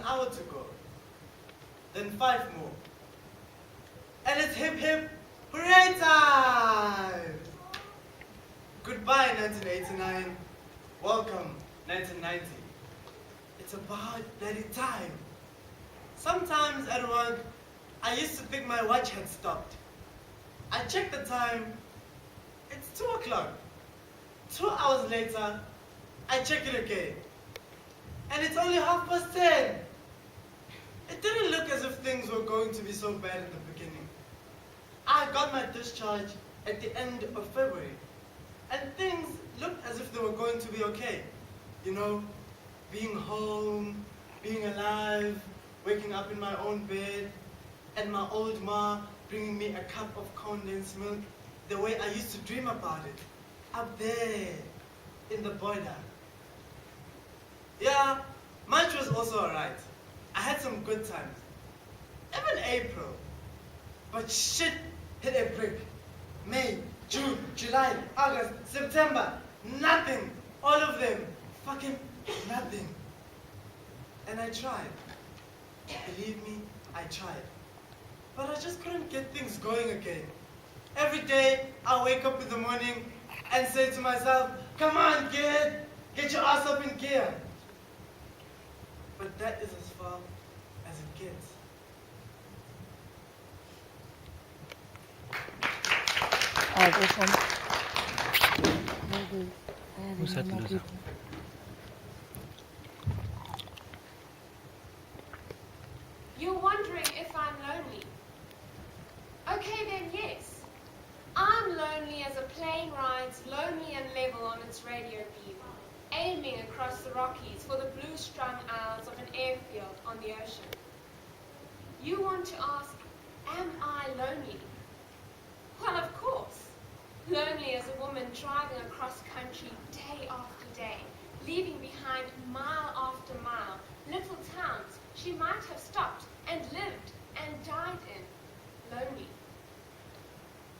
hour to go. Then 5 more. And it's hip hip hooray time! Goodbye 1989. Welcome 1990. It's about bloody time. Sometimes at work, I used to think my watch had stopped. I checked the time. It's 2 o'clock. 2 hours later, I check it again. And it's only 10:30. It didn't look as if things were going to be so bad in the beginning. I got my discharge at the end of February. And things looked as if they were going to be okay. You know, being home, being alive, waking up in my own bed, and my old ma bringing me a cup of condensed milk the way I used to dream about it, up there in the border. Yeah, March was also alright. I had some good times. Even April. But shit hit a brick. May, June, July, August, September, nothing. All of them, fucking nothing. And I tried. Believe me, I tried. But I just couldn't get things going again. Every day, I wake up in the morning and say to myself, come on, kid, get your ass up in gear. But that is as far as it gets. You're wondering if I'm lonely. Okay then, yes. I'm lonely as a plane rides lonely and level on its radio beam, aiming across the Rockies for the blue-strung isles of an airfield on the ocean. You want to ask, am I lonely? Well, of course. Lonely as a woman driving across country day after day, leaving behind mile after mile little towns she might have stopped and lived and died in. Lonely.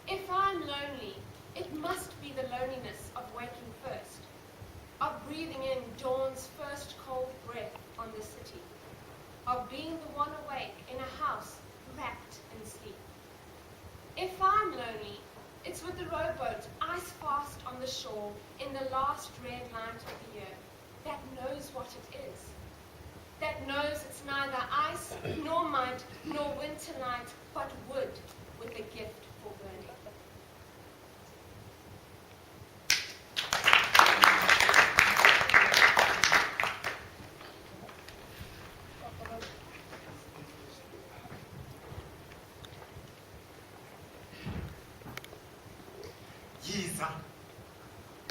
If I'm lonely, it must be the loneliness of waking first, of breathing in dawn's first cold breath on the city, of being the one awake in a house wrapped in sleep. If I'm lonely, it's with the rowboat ice fast on the shore in the last red light of the year that knows what it is, that knows it's neither ice nor mud nor winter light, but wood with a gift for burning.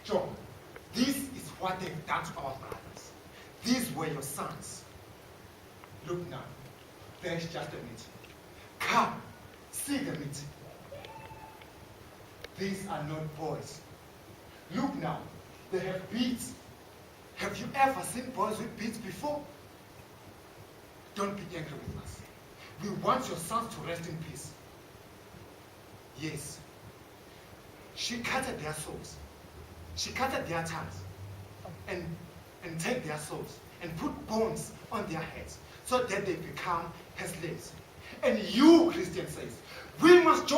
John, this is what they've done to our brothers. These were your sons. Look now, there's just a meeting. Come, see the meeting. These are not boys. Look now, they have beads. Have you ever seen boys with beads before? Don't be angry with us. We want your sons to rest in peace. Yes. She cutted their souls. She cutted their tongues and take their souls and put bones on their heads so that they become her slaves. And you, Christian, says, we must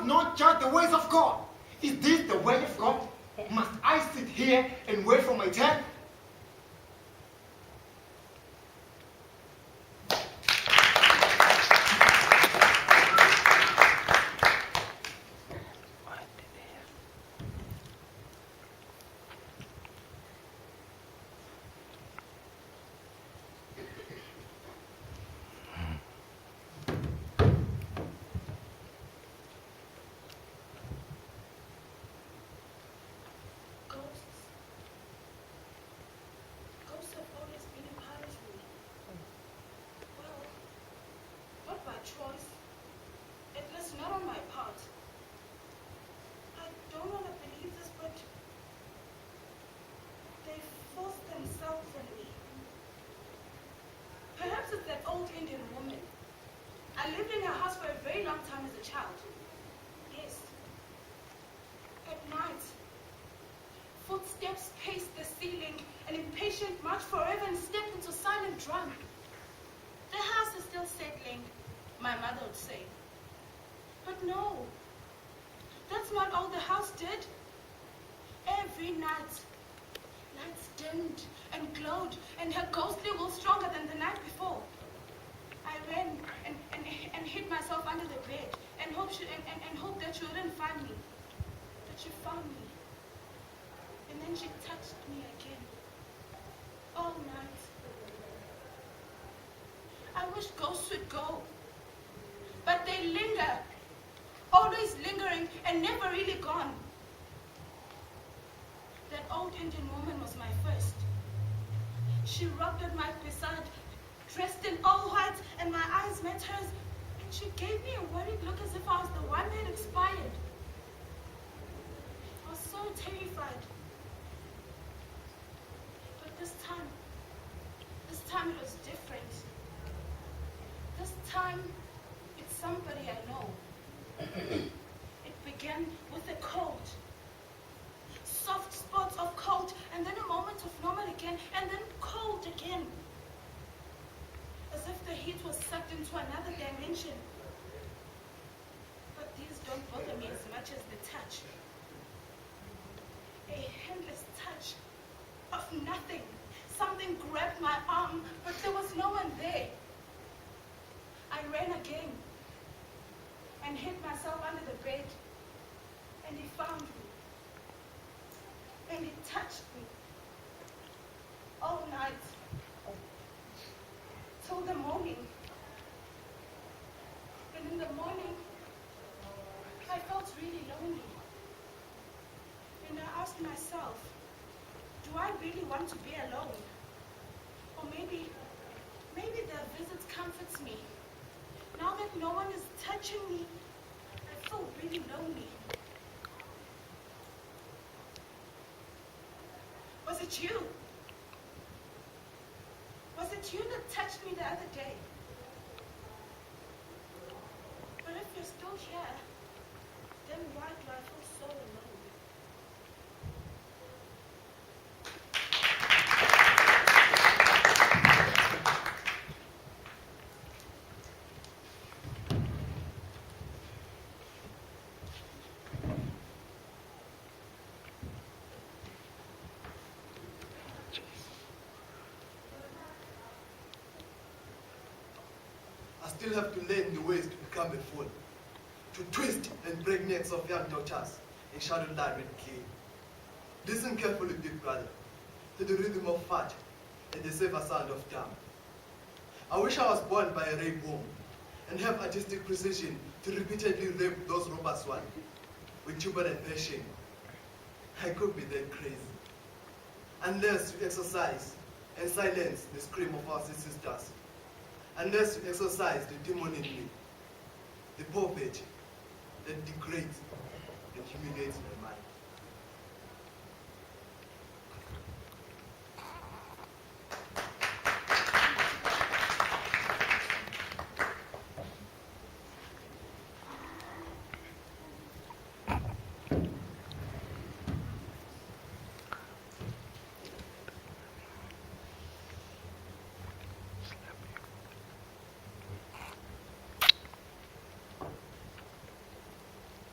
not judge the ways of God. Is this the way of God? Must I sit here and wait for my turn? Choice, at least not on my part. I don't want to believe this, but they forced themselves on me. Perhaps it's that old Indian woman. I lived in her house for a very long time as a child. Yes. At night, footsteps paced the ceiling, an impatient march forever and stepped into silent drum. still settling, my mother would say. But no, that's not all the house did. Every night, lights dimmed and glowed, and her ghostly was stronger than the night before. I ran and hid myself under the bed and hoped that she wouldn't find me. But she found me. And then she touched me again. All night. I wish ghosts would go. But they linger. Always lingering and never really gone. That old Indian woman was my first. She rocked at my beside, dressed in all white, and my eyes met hers, and she gave me a worried look as if I was the one that had expired. I was so terrified. But this time it was different. This time, it's somebody I know. It began with a cold. Soft spots of cold, and then a moment of normal again, and then cold again. As if the heat was sucked into another dimension. But these don't bother me as much as the touch. A handless touch of nothing. Something grabbed my arm, but there was no one there. I ran again and hid myself under the bed, and he found me. And he touched me all night till the morning. And in the morning, I felt really lonely. And I asked myself, do I really want to be alone? Or maybe their visits comforts me. Now that no one is touching me, I feel really lonely. Was it you? Was it you that touched me the other day? But if you're still here, then why do I feel so alone? I still have to learn the ways to become a fool, to twist and break necks of young daughters in shadow light and clay. Listen carefully, big brother, to the rhythm of fat and the safer sound of dam. I wish I was born by a rape womb and have artistic precision to repeatedly rape those robbers one with turbulent passion. I could be that crazy. Unless you exercise and silence the scream of our sisters. Unless you exercise the demon in me, the puppet that degrades and humiliates my mind.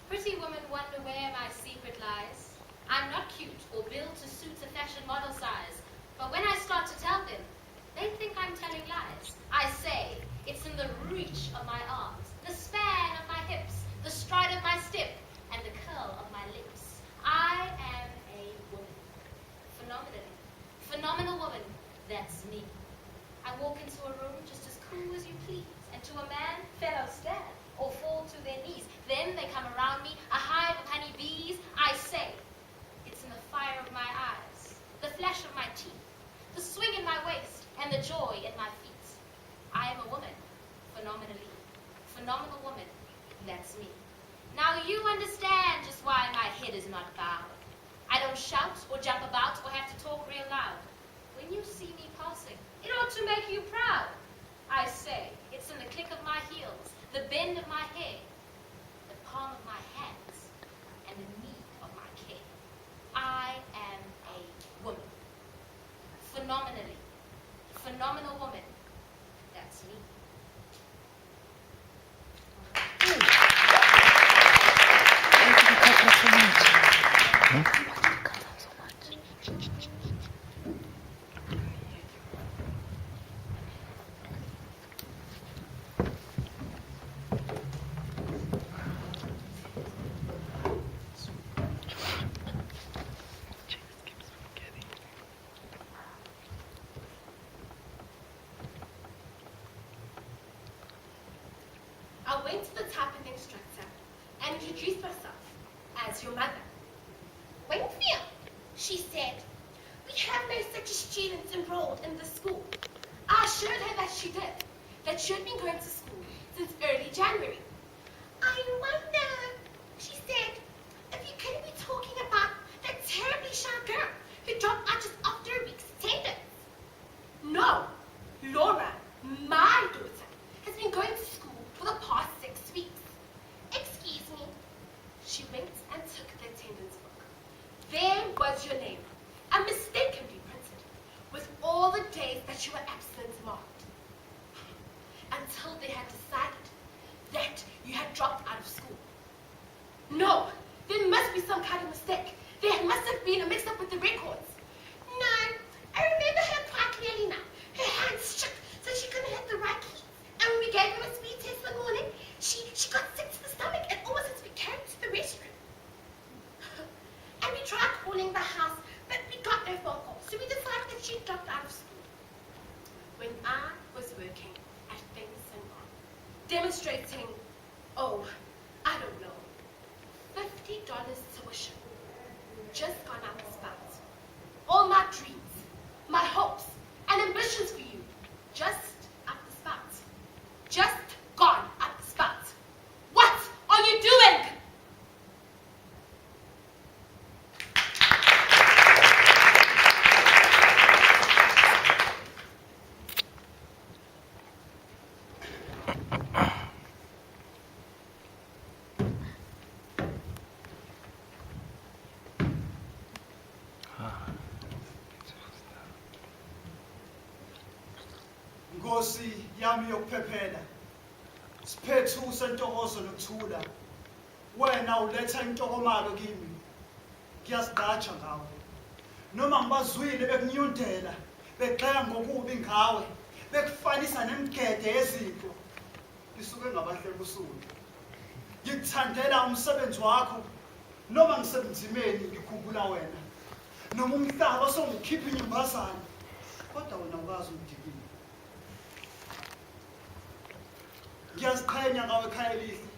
Pretty women wonder where my secret lies. I'm not cute or built to suit a fashion model size, but when I start to tell them, they think I'm telling lies. I say, it's in the reach of my arms, the span of my hips, the stride of my step, and the curl of my lips. I am a woman. Phenomenal woman, that's me. I walk into a room just as cool as you please, and to a man, fellows stand or fall to their knees. Then they come around me, a hive of honey bees. I say, it's in the fire of my eyes, the flash of my teeth, the swing in my waist, and the joy in my feet. I am a woman, phenomenally. Phenomenal woman, that's me. Now you understand just why my head is not bowed. I don't shout or jump about or have to talk real loud. When you see me passing, it ought to make you proud. I say, it's in the click of my heels, the bend of my hair, the palm of my hands, and the need of my care. I am a woman. Phenomenal woman. That's me. went to the typing instructor and introduced myself as your mother. Winfield, she said, we have no such students enrolled in the school. I assured her that she did, that she had been going to school since early January. I wonder, she said, if you could be talking about that terribly shy girl who dropped out just after a week's attendance. No, Laura, my daughter, has been going to school for the past 6 weeks. Excuse me. She went and took the attendance book. There was your name, unmistakably printed, with all the days that you were absent marked. Until they had decided that you had dropped out of school. No, there must be some kind of mistake. There must have been a mix-up with the records. No, I remember her quite clearly now. Her hands shook so she couldn't hit the right keys. And when we gave her a speed test in the morning, she got sick to the stomach and almost had to be carried to the restroom. And we tried calling the house, but we got no phone call. So we decided that she dropped out of school. When I was working at Benson Bar, demonstrating, oh, I don't know, $50 tuition, just gone out the spout. All my dreams, my hopes, and ambitions for you, just up the spout. Just gone up the spout. What are you doing? Nkosi yami yokuphephela, siphethu sentokozo nokuthula, wena uletha intokomalo kimi, ngiyazigqaja ngawe. Noma ngibazwile bekunyundela, begxeka ngokubi ngawe, bekufanisa nemigede yezipho, isuke ngabahle busuku. Ngikuthandela umsebenzi wakho, noma ngisebenzimeni ngikhumbula wena. Noma umhlaba songikhipha inyumbazana, kodwa wena ukazi umdikini. Ngiyaziqhenya ngawe ekhaya elihle,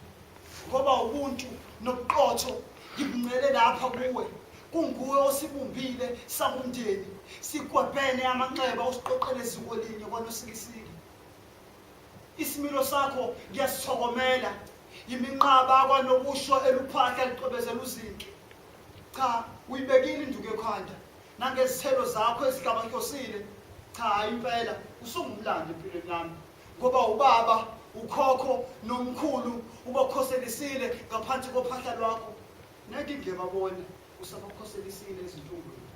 ngoba ubuntu nobuqotho ngibungcele lapha kuwe. Kunguwe osibumbile sabumndeni, sigwebhene amanxeba osiqoqele eziko linye kwanosikisiki. Isimilo sakho ngiyasithokomela, iminqaba kwanokusho eluphahla liqhebezela uzinki. Cha, uyibekile induku ekhanda, nangezithelo zakho ezigabankosile. Cha, impela usungumlando empilweni yami, ngoba ubaba, ukhokho nomkhulu ubakhoselisile ngaphansi kophahla lwakho. Ngeke ngiyababona usabakhoselisile ezintungweni.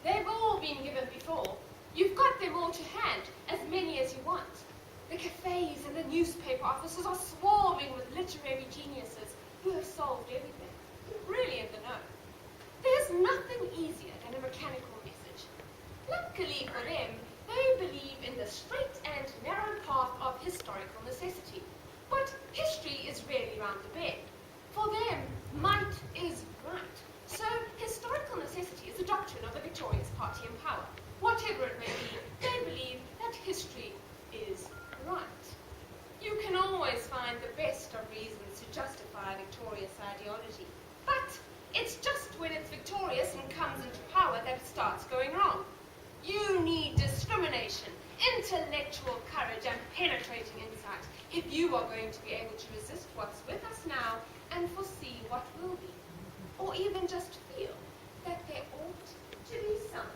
They've all been given before. You've got them all to hand, as many as you want. The cafes and the newspaper offices are swarming with literary geniuses who have solved everything, really in the know. There's nothing easier than a mechanical message. Luckily for them, they believe in the straight and narrow path of historical necessity. But history is really round the bend. For them, might is right. So historical necessity is the doctrine of the victorious party in power. Whatever it may be, they believe that history is right. You can always find the best of reasons to justify a victorious ideology. But it's just when it's victorious and comes into power that it starts going wrong. You need discrimination, intellectual courage, and penetrating insight if you are going to be able to resist what's with us now and foresee what will be. Or even just feel that there ought to be something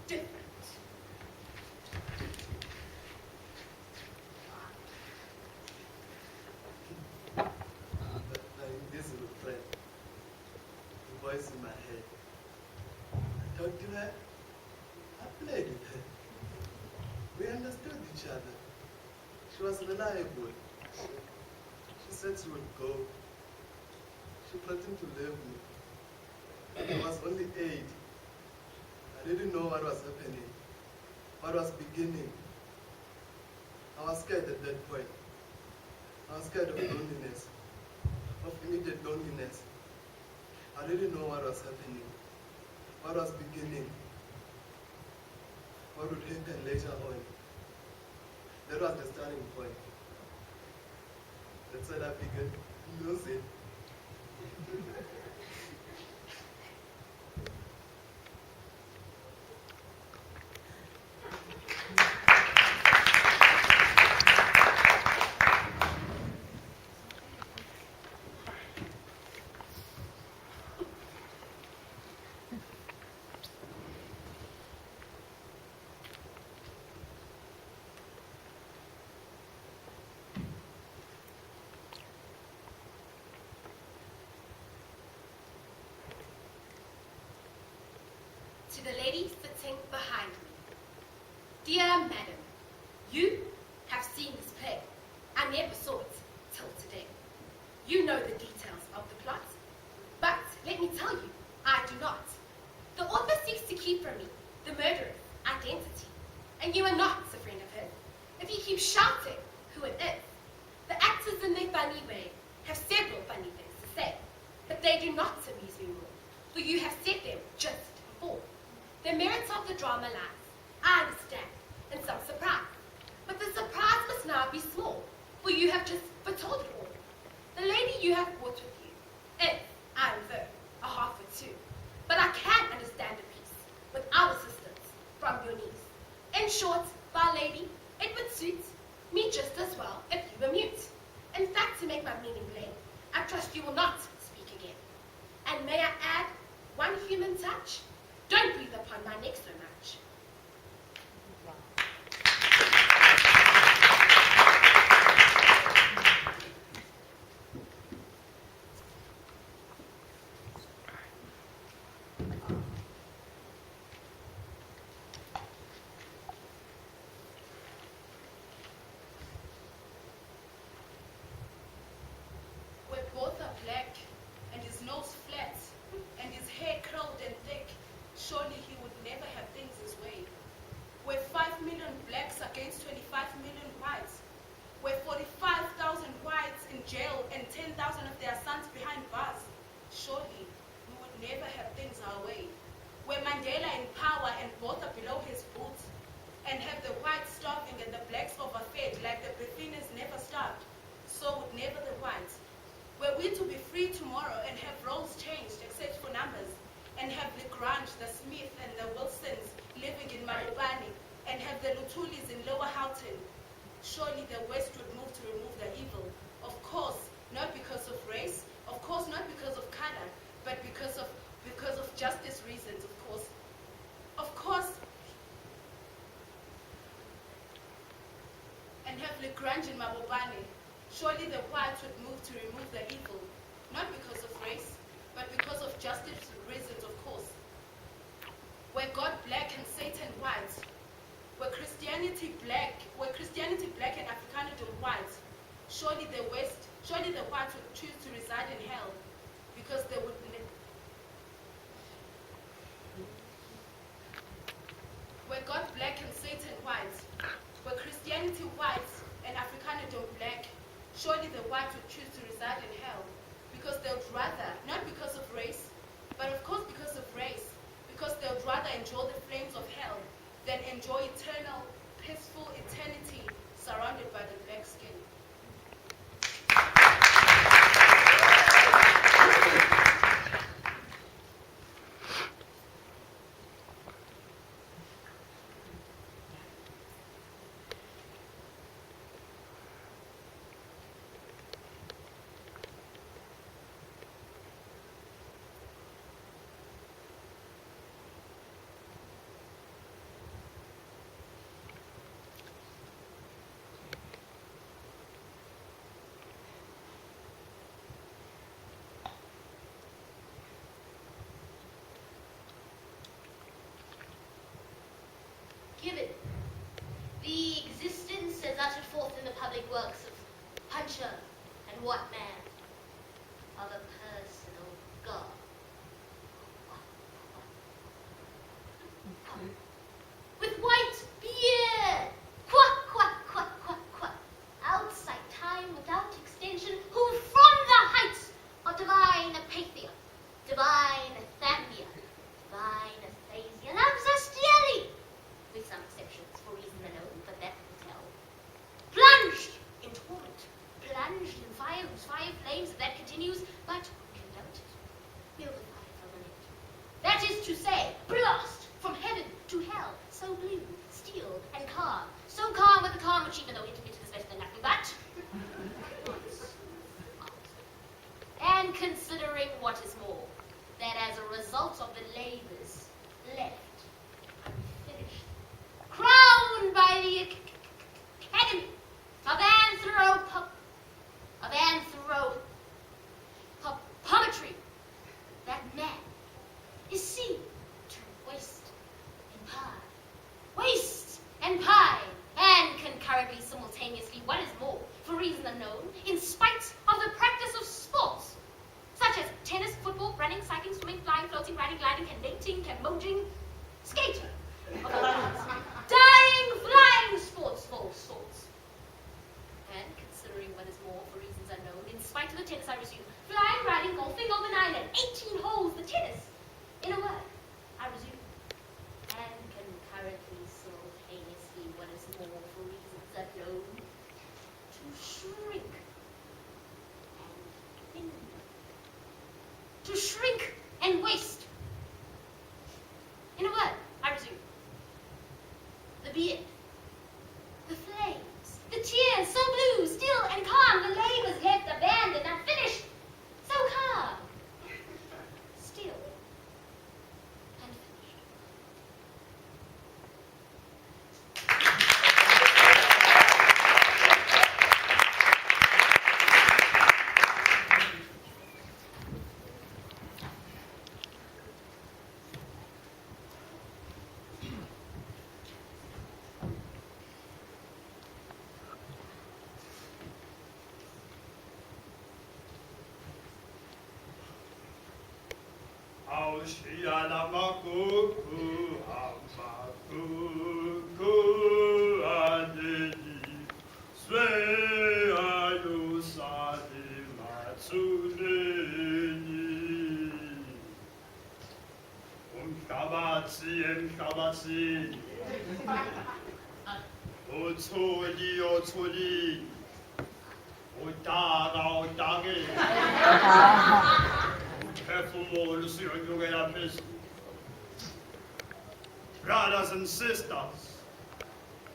different. The invisible thread, the voice in my head. I talked to her, I played with her. We understood each other. She was reliable. She said she would go. She threatened to leave me. It was only 8. I didn't know what was happening, what was beginning. I was scared at that point. I was scared of loneliness, of immediate loneliness. I didn't know what was happening, what was beginning, what would happen later on. That was the starting point. That's when I began losing. To the lady sitting behind me. Dear madam, you have seen this play. I never saw it till today. You know the details of the plot, but let me tell you, I do not. The author seeks to keep from me the murderer's identity, and you are not a friend of his. If he keeps shouting who it is, the actors in their funny way have several funny things to say, but they do not amuse me more, for you have said them just before. The merits of the drama lies, I understand, in some surprise. But the surprise must now be small, for you have just foretold it all. The lady you have brought with you is, I infer, a half or two. But I can understand a piece without assistance from your niece. In short, my lady, it would suit me just as well if you were mute. In fact, to make my meaning plain, I trust you will not speak again. And may I add one human touch? Don't breathe upon my neck so much. We're both are black, and his nose flat, and his hair curled and thick. Surely he would never have things his way. We're 5 million blacks against 25 million whites. We're 45,000 whites in jail and 10,000 of their sons behind bars. Surely we would never have things our way. We're Mandela in power and both are below his boots, and have the whites starving and the blacks overfed like the Brithinas never starved. So would never the whites. Were we to be free tomorrow and have roles changed except for numbers, and have the Grange, the Smith, and the Wilsons living in Marubani, and have the Lutulis in Lower Houghton, surely the West would move to remove the evil. Of course, not because of race, of course not because of color, but because of justice reasons, of course. Of course, and have the Grange in Marubani, surely the whites would move to remove the evil, not because of race, but because of justice reasons, of course. Were God black and Satan white? Were Christianity black and Africanity white? Surely the whites would choose to reside in hell, because they would. Were God black and Satan white? Were Christianity white and Africanity black? Surely the whites would choose to reside in hell, because they would rather, not because of race, but of course because of race, because they would rather enjoy the flames of hell than enjoy eternal, peaceful eternity surrounded by the black skin. result of the labors left unfinished, crowned by the Academy of Anthropometry, that man is seen to waste and pine, and concurrently, simultaneously, what is more, for reasons unknown, in spite of the practice of sports, such as tennis, football, running, cycling, swimming, flying, floating, riding, gliding, canoeing, camoging, skating, dying, flying sports, full sorts. And considering what is more, for reasons unknown, in spite of the tennis, I resume, flying, riding, golfing, open island, 18 holes, the tennis. In a word, I resume. And concurrently, simultaneously, what is more, for reasons unknown, to shrink and thin. To shrink and waste. In a word, I resume. The beard, the flames, the tears, so blue, still and calm, the labors left abandoned, unfinished, so calm, still and finished. Aushia la makuku, amakuku, adedi, swe ayu sadi matsuneni. Umkabatsi, Otsoli, Otage. Brothers and sisters,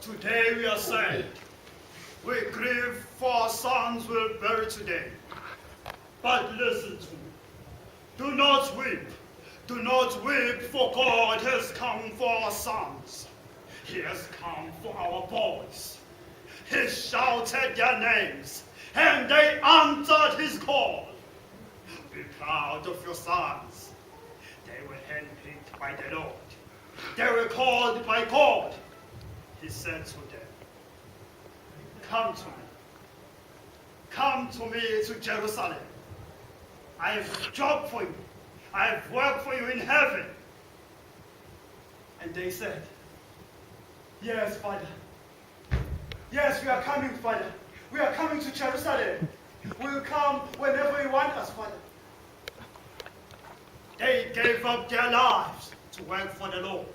today we are sad. We grieve for our sons we'll bury today. But listen to me. Do not weep. Do not weep, for God has come for our sons. He has come for our boys. He shouted their names, and they answered his call. Be proud of your sons. They were handpicked by the Lord. They were called by God. He said to them, come to me. Come to me to Jerusalem. I have a job for you. I have work for you in heaven. And they said, yes, Father. Yes, we are coming, Father. We are coming to Jerusalem. We will come whenever you want us, Father. They gave up their lives to work for the Lord.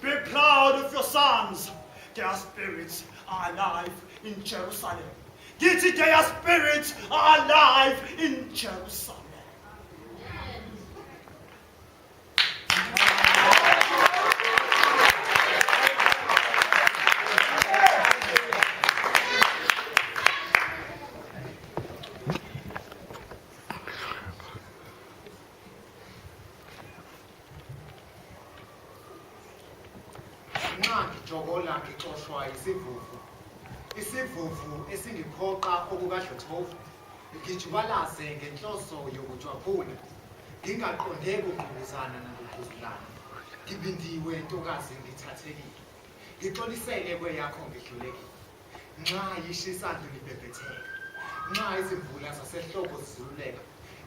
Be proud of your sons. Their spirits are alive in Jerusalem. Giti, their spirits are alive in Jerusalem. Jogola ngixoshwa isivuvu. Isivuvu esingiphoqa okukadlothovu. Ngijubalase ngenhloso yokujwaphula. Ngingaqondeki ukunguzana nokuguzulana. Ngibindiwe ntokazi ngithathekile. Ngixolisele kweyakho ngihlulekile. Nxa yishisandla libebhetheka. Nxa izimvula zasehloko zizululeka.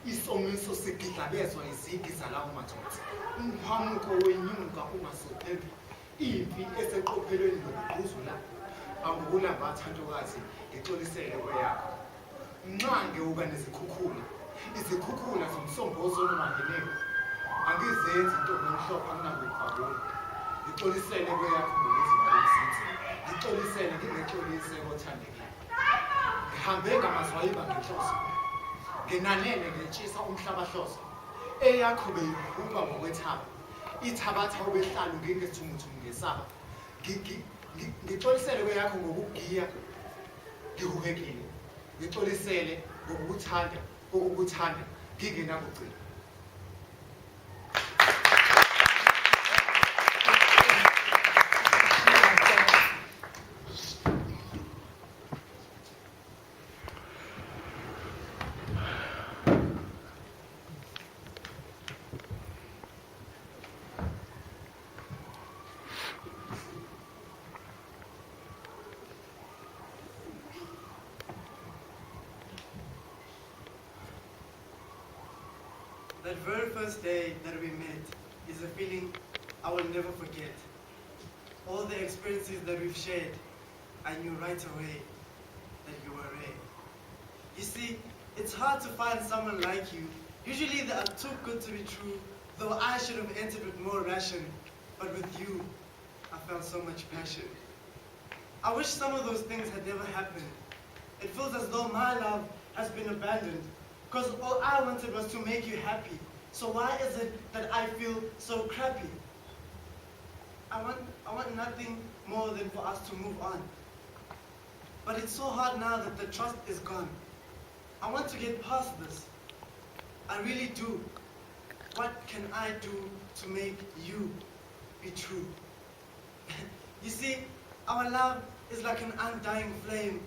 Isomiso sigidlabezwa izigi zalawo mathonsi. Umhwamuko wenyuka ungasopheli. Impi eseqophelweni lokugquzula angukulambatha ntokazi ngixolisele kweyakho. Nxa ngewuka nezikhukhula, izikhukhula zomsombozo ongaheneyo, angizenzi into nomhlophe anginakuyibhabula. Ngixolisele kweyakho ngokuziba komsinzi. Ngixolisele ngingexolise kothandekile. Ngihambe ngamazwayiba ngenhloso. Nginanele ngentshisa umhlabahloso. Eyakho beyihuba ngokwethaba. Ithabatha obehlalo ngingethumuthungu ngesaba. Ngixolisele kweyakho ngokugiya ngihuhekile. Ngixolisele ngokukuthanda, ngokukuthanda ngingenakugcina. That very first day that we met is a feeling I will never forget. All the experiences that we've shared, I knew right away that you were rare. You see, it's hard to find someone like you. Usually they are too good to be true, though I should have entered with more ration. But with you, I felt so much passion. I wish some of those things had never happened. It feels as though my love has been abandoned, because all I wanted was to make you happy. So why is it that I feel so crappy? I want nothing more than for us to move on. But it's so hard now that the trust is gone. I want to get past this. I really do. What can I do to make you be true? You see, our love is like an undying flame,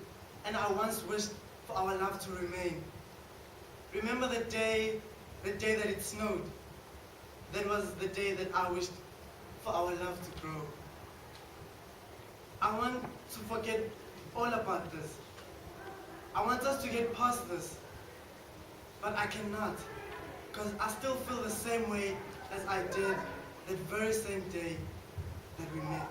and I once wished for our love to remain. Remember the day that it snowed? That was the day that I wished for our love to grow. I want to forget all about this. I want us to get past this. But I cannot, because I still feel the same way as I did that very same day that we met.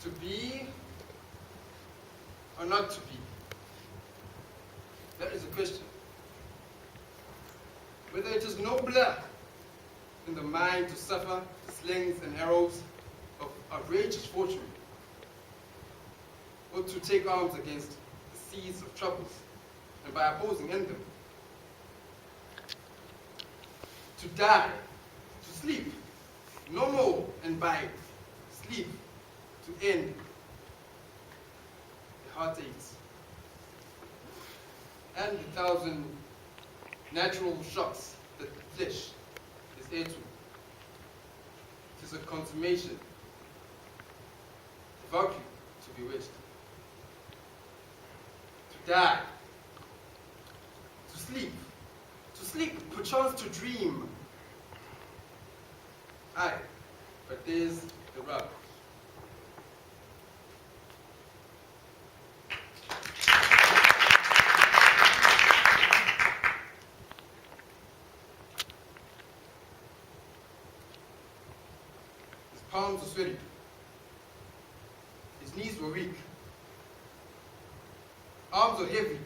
To be or not to be? That is the question. Whether it is nobler in the mind to suffer the slings and arrows of outrageous fortune, or to take arms against the seas of troubles, and by opposing in them, to die, to sleep, no more, and by sleep, to end the heartaches and the thousand natural shocks that the flesh is heir to. It is a consummation, devoutly to be wished. To die, to sleep, perchance to dream. Aye, but there's the rub. His palms were sweaty. His knees were weak. Arms were heavy.